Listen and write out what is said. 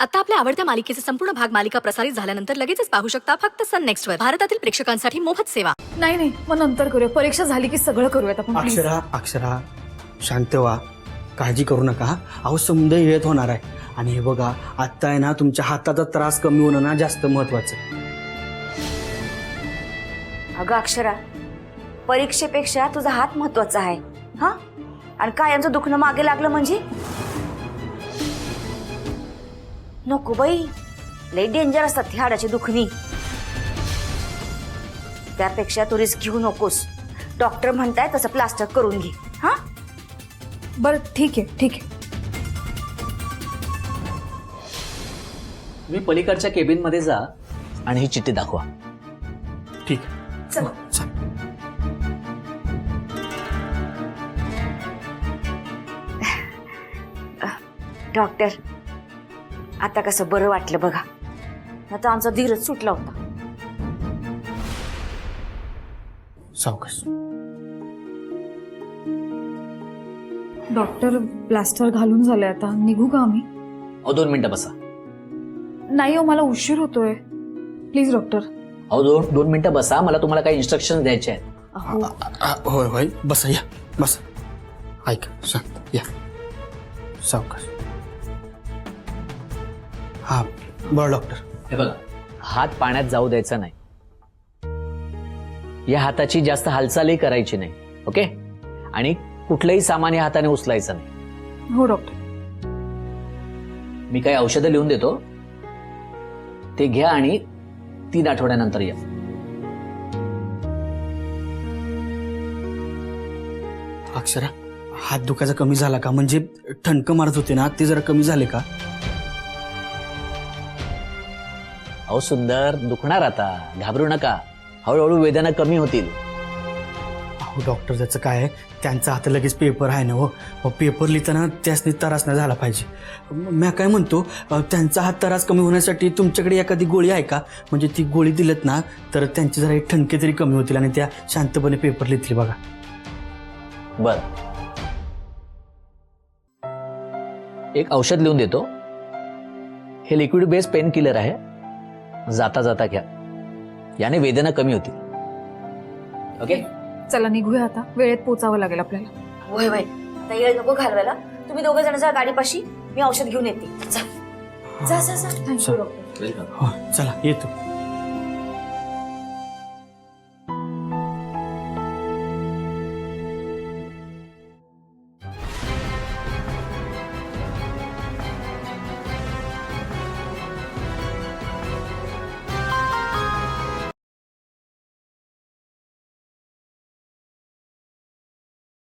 आता आपल्या आवडत्या मालिकेचे संपूर्ण भाग मालिका प्रसारित झाल्यानंतर लगेचच पाहू शकता फक्त सन नेक्स्ट वर. भारतातील प्रेक्षकांसाठी मोफत सेवा. नाही मग नंतर करूया. परीक्षा झाली की सगळं करूयात आपण. please. अक्षरा शांत व्हा, काळजी करू नका. अहो समुदाय येत होणार आहे. आणि हे बघा, आता आहे ना तुमच्या हाताचा त्रास कमी होणं ना जास्त महत्वाचं. अगं अक्षरा, परीक्षेपेक्षा तुझा हात महत्वाचा आहे. हा, आणि कायमचं दुखणं मागे लागलं म्हणजे नको बाई, लई डेंजर असतात ती हाडाची दुखणी. त्यापेक्षा तू रिस्क घेऊ नकोस. डॉक्टर म्हणताय तसं प्लास्टर करून घे. हा बरं ठीक आहे. तुम्ही पलीकडच्या केबिन मध्ये जा आणि ही चिठ्ठी दाखवा. ठीक. चला. डॉक्टर, आता कसं बरं वाटलं बघा. आता आमचा धीरच सुटला होता. सावकाश. डॉक्टर प्लास्टर घालून झाले, आता निघू का आम्ही? 2 मिनिटं बसा. नाही हो, मला उशीर होतोय. Please doctor. 2 मिनिटं बसा, मला तुम्हाला काही इन्स्ट्रक्शन द्यायचे आहेत. होय होय, बसा या बसा. ऐक शांत या, सावकाश. हा बरं डॉक्टर. हे बघा, हात पाण्यात जाऊ द्यायचा नाही. या हाताची जास्त हालचालही करायची नाही. ओके? आणि कुठलंही सामान या हाताने उचलायचं नाही. हो डॉक्टर. मी काही औषधं लिहून देतो, ते घ्या आणि 3 आठवड्यानंतर या. अक्षरा, हात दुखायचा कमी झाला का? म्हणजे ठणकं मारत होते ना, ते जरा कमी झाले का? अहो सुंदर, दुखणार आता, घाबरू नका. हळूहळू वेदना कमी होतील. अहो डॉक्टर, त्याचं काय आहे, त्यांचा आता लगेच पेपर आहे ना. हो, पेपर लिहिताना त्यासनी त्रास नाही झाला पाहिजे. मी काय म्हणतो, त्यांचा हात त्रास कमी होण्यासाठी तुमच्याकडे एखादी गोळी आहे का? म्हणजे ती गोळी दिलत ना तर त्यांचे जरा एक ठणके तरी कमी होतील आणि त्या शांतपणे पेपर लिहितील बघा. बर, एक औषध लिहून देतो. हे लिक्विड बेस पेन किलर आहे. जाता जाता घ्या, याने वेदना कमी होतील. ओके? चला निघूया आता, वेळेत पोचावं लागेल आपल्याला. होय होय, आता येळ नको घालवायला. तुम्ही दोघे जण जा गाडीपाशी, मी औषध घेऊन येते. जा जा जा जा. Thank you doctor. वेलकम. हो चला येतो.